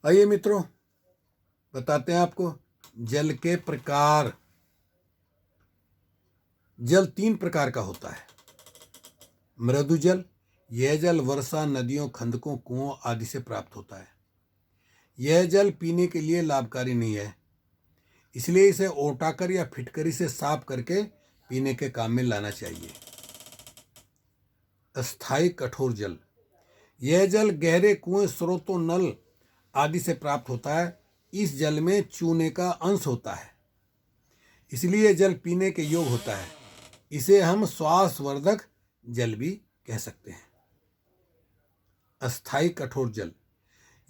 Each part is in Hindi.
आइए मित्रों, बताते हैं आपको जल के प्रकार। जल 3 प्रकार का होता है। मृदु जल, यह जल वर्षा, नदियों, खंदकों, कुओं आदि से प्राप्त होता है। यह जल पीने के लिए लाभकारी नहीं है, इसलिए इसे ओटाकर या फिटकरी से साफ करके पीने के काम में लाना चाहिए। अस्थायी कठोर जल, यह जल गहरे कुएं, स्रोतों, नल आदि से प्राप्त होता है। इस जल में चूने का अंश होता है, इसलिए जल पीने के योग्य होता है। इसे हम श्वासवर्धक जल भी कह सकते हैं। अस्थायी कठोर जल,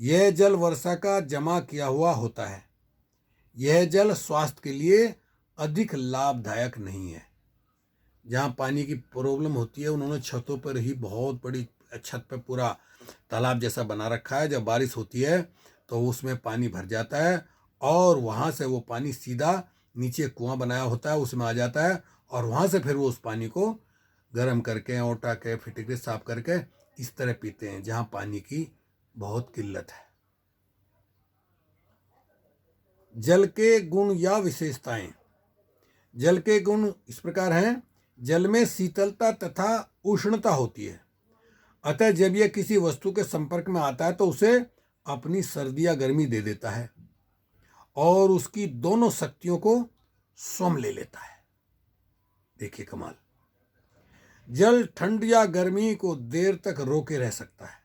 यह जल वर्षा का जमा किया हुआ होता है। यह जल स्वास्थ्य के लिए अधिक लाभदायक नहीं है। जहाँ पानी की प्रॉब्लम होती है, उन्होंने छतों पर ही बहुत बड़ी छत पर पूरा तालाब जैसा बना रखा है। जब बारिश होती है तो उसमें पानी भर जाता है और वहाँ से वो पानी सीधा नीचे कुआं बनाया होता है उसमें आ जाता है और वहाँ से फिर वो उस पानी को गर्म करके, ओटा के, फिटकरी साफ करके इस तरह पीते हैं, जहाँ पानी की बहुत किल्लत है। जल के गुण या विशेषताएं। जल के गुण इस प्रकार हैं। जल में शीतलता तथा उष्णता होती है, अतः जब यह किसी वस्तु के संपर्क में आता है तो उसे अपनी सर्दी या गर्मी दे देता है और उसकी दोनों शक्तियों को स्वयं ले लेता है। देखिए कमाल। जल ठंड या गर्मी को देर तक रोके रह सकता है।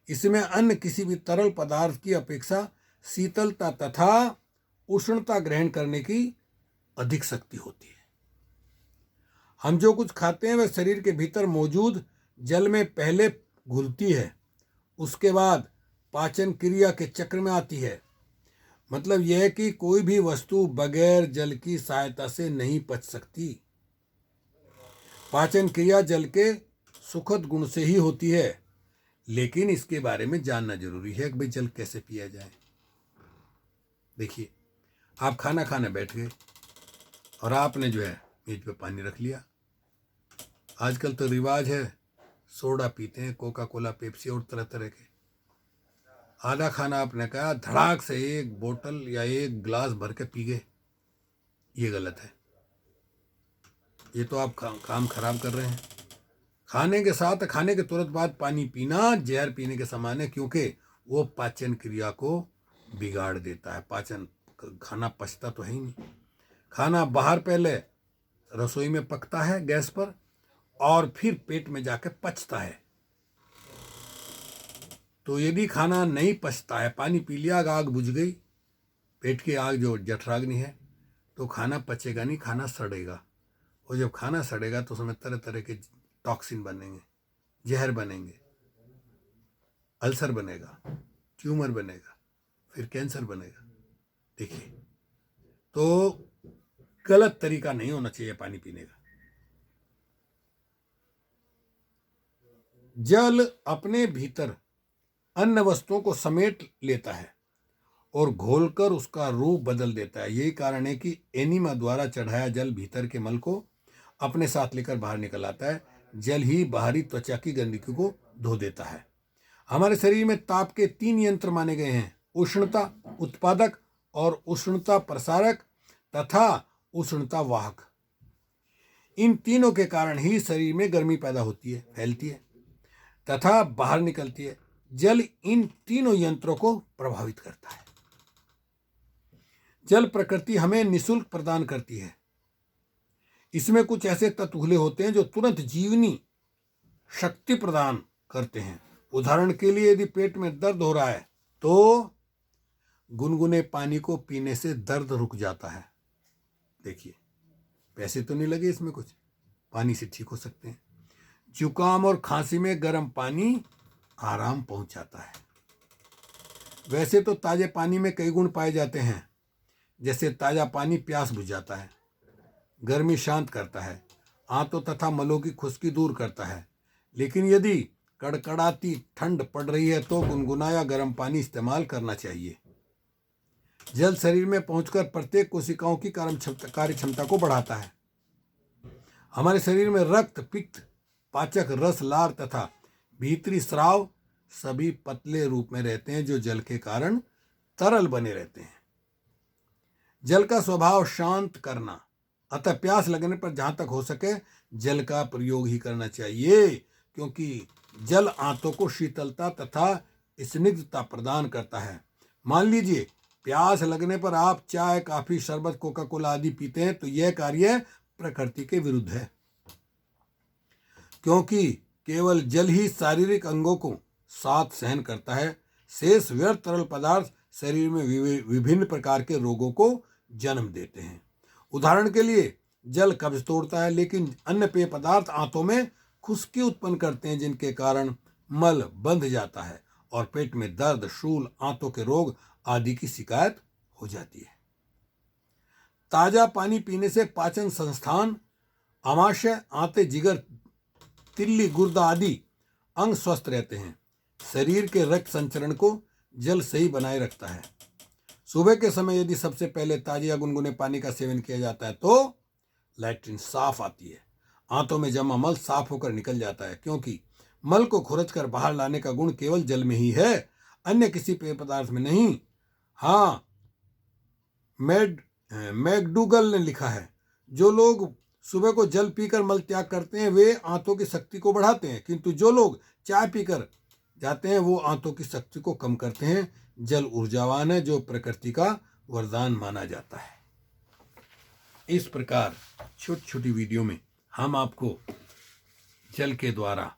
इसमें अन्य किसी भी तरल पदार्थ की अपेक्षा शीतलता तथा उष्णता ग्रहण करने की अधिक शक्ति होती है। हम जो कुछ खाते हैं वह शरीर के भीतर मौजूद जल में पहले घुलती है, उसके बाद पाचन क्रिया के चक्र में आती है। मतलब यह कि कोई भी वस्तु बगैर जल की सहायता से नहीं पच सकती। पाचन क्रिया जल के सुखद गुण से ही होती है, लेकिन इसके बारे में जानना जरूरी है कि भाई जल कैसे पिया जाए। देखिए, आप खाना खाने बैठ गए और आपने जो है मेज पे पानी रख लिया। आजकल तो रिवाज है सोडा पीते हैं, कोका कोला, पेप्सी और तरह तरह के। आधा खाना आपने कहा, धड़ाक से एक बोतल या एक गिलास भर के पी गए। ये गलत है। ये तो आप काम खराब कर रहे हैं। खाने के साथ, खाने के तुरंत बाद पानी पीना जहर पीने के समान है, क्योंकि वो पाचन क्रिया को बिगाड़ देता है। खाना पचता तो है ही नहीं। खाना बाहर पहले रसोई में पकता है गैस पर और फिर पेट में जाके पचता है। तो यदि खाना नहीं पचता है, पानी पी लिया, आग बुझ गई, पेट की आग जो जठराग्नि है, तो खाना पचेगा नहीं, खाना सड़ेगा। और जब खाना सड़ेगा तो उसमें तरह तरह के टॉक्सिन बनेंगे, जहर बनेंगे, अल्सर बनेगा, ट्यूमर बनेगा, फिर कैंसर बनेगा। देखिए, तो गलत तरीका नहीं होना चाहिए पानी पीने का। जल अपने भीतर अन्य वस्तुओं को समेट लेता है और घोलकर उसका रूप बदल देता है। यही कारण है कि एनीमा द्वारा चढ़ाया जल भीतर के मल को अपने साथ लेकर बाहर निकल आता है। जल ही बाहरी त्वचा की गंदगी को धो देता है। हमारे शरीर में ताप के 3 यंत्र माने गए हैं: उष्णता उत्पादक और उष्णता प्रसारक तथा उष्णता वाहक। इन तीनों के कारण ही शरीर में गर्मी पैदा होती है, फैलती है तथा बाहर निकलती है। जल इन तीनों यंत्रों को प्रभावित करता है। जल प्रकृति हमें निःशुल्क प्रदान करती है। इसमें कुछ ऐसे तत्व घुले होते हैं जो तुरंत जीवनी शक्ति प्रदान करते हैं। उदाहरण के लिए, यदि पेट में दर्द हो रहा है तो गुनगुने पानी को पीने से दर्द रुक जाता है। देखिए, पैसे तो नहीं लगे इसमें, कुछ पानी से ठीक हो सकते हैं। जुकाम और खांसी में गर्म पानी आराम पहुंचाता है। वैसे तो ताजे पानी में कई गुण पाए जाते हैं, जैसे ताजा पानी प्यास बुझाता है, गर्मी शांत करता है, आंतों तथा मलों की खुश्की दूर करता है। लेकिन यदि कड़कड़ाती ठंड पड़ रही है तो गुनगुना या गर्म पानी इस्तेमाल करना चाहिए। जल शरीर में पहुंचकर प्रत्येक कोशिकाओं की कार्य क्षमता को बढ़ाता है। हमारे शरीर में रक्त, पित्त, पाचक, रस, लार तथा भीतरी स्राव सभी पतले रूप में रहते हैं जो जल के कारण तरल बने रहते हैं। जल का स्वभाव शांत करना, अतः प्यास लगने पर जहां तक हो सके जल का प्रयोग ही करना चाहिए, क्योंकि जल आंतों को शीतलता तथा स्निग्धता प्रदान करता है। मान लीजिए प्यास लगने पर आप चाय, कॉफी, शरबत, कोका कोला आदि पीते हैं तो यह कार्य प्रकृति के विरुद्ध है, क्योंकि केवल जल ही शारीरिक अंगों को साथ सहन करता है। शेष व्यर्थ तरल पदार्थ शरीर में विभिन्न प्रकार के रोगों को जन्म देते हैं। उदाहरण के लिए जल कब्ज तोड़ता है, लेकिन अन्य पेय पदार्थ आंतों में खुश्की उत्पन्न करते हैं, जिनके कारण मल बंध जाता है और पेट में दर्द, शूल, आंतों के रोग आदि की शिकायत हो जाती है। ताजा पानी पीने से पाचन संस्थान, आमाशय, आंतें, जिगर, तिल्ली, गुर्दा आदि अंग स्वस्थ रहते हैं। शरीर के रक्त संचरण को जल सही बनाए रखता है। सुबह के समय यदि सबसे पहले ताजे या गुनगुने पानी का सेवन किया जाता है तो लैट्रिन साफ आती है, आंतों में जमा मल साफ होकर निकल जाता है, क्योंकि मल को खुरच कर बाहर लाने का गुण केवल जल में ही है, अन्य किसी पेय पदार्थ में नहीं। हाँ, मैकडूगल ने लिखा है, जो लोग सुबह को जल पीकर मल त्याग करते हैं वे आंतों की शक्ति को बढ़ाते हैं, किंतु जो लोग चाय पीकर जाते हैं वो आंतों की शक्ति को कम करते हैं। जल ऊर्जावान है, जो प्रकृति का वरदान माना जाता है। इस प्रकार छोटी छोटी वीडियो में हम आपको जल के द्वारा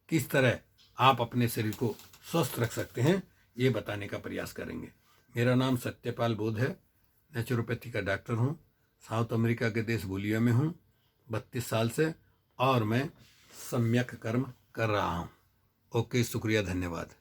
किस तरह आप अपने शरीर को स्वस्थ रख सकते हैं ये बताने का प्रयास करेंगे। मेरा नाम सत्यपाल बोध है, नेचुरोपैथी का डॉक्टर हूँ, साउथ अमेरिका के देश बोलिविया में हूँ 32 साल से, और मैं सम्यक कर्म कर रहा हूँ। ओके, शुक्रिया, धन्यवाद।